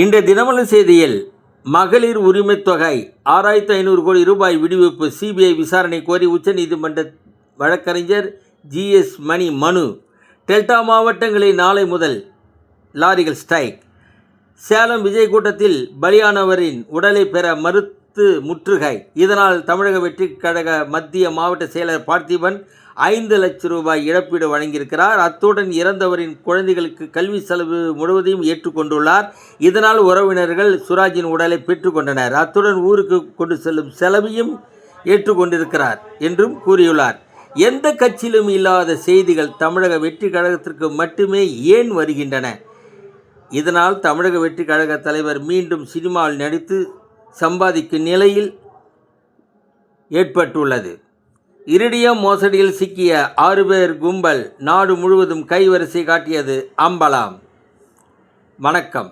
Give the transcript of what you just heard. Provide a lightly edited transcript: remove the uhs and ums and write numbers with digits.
இன்றைய தினமலர் செய்தியில் மகளிர் உரிமைத் தொகை 6500 கோடி ரூபாய் விடுவிப்பு சிபிஐ விசாரணை கோரி உச்சநீதிமன்ற வழக்கறிஞர் GS மணி மனு. டெல்டா மாவட்டங்களில் நாளை முதல் லாரிகள் ஸ்ட்ரைக். சேலம் விஜய் கூட்டத்தில் பலியானவரின் உடலை பெற மறுத்து முற்றுகை. இதனால் தமிழக வெற்றிக் கழக மத்திய மாவட்ட செயலர் பார்த்திபன் 5 லட்சம் ரூபாய் இழப்பீடு வழங்கியிருக்கிறார். அத்துடன் இறந்தவரின் குழந்தைகளுக்கு கல்வி செலவு முழுவதையும் ஏற்றுக்கொண்டுள்ளார். இதனால் உறவினர்கள் சுராஜின் உடலை பெற்றுக்கொண்டனர். அத்துடன் ஊருக்கு கொண்டு செல்லும் செலவையும் ஏற்றுக்கொண்டிருக்கிறார் என்றும் கூறியுள்ளார். எந்த கட்சியிலும் இல்லாத செய்திகள் தமிழக வெற்றி கழகத்திற்கு மட்டுமே ஏன் வருகின்றன? இதனால் தமிழக வெற்றி கழக தலைவர் மீண்டும் சினிமாவில் நடித்து சம்பாதிக்கும் நிலையில் ஏற்பட்டுள்ளது. இரிடியம் மோசடியில் சிக்கிய 6 பேர் கும்பல் நாடு முழுவதும் கைவரிசை காட்டியது அம்பலம். வணக்கம்.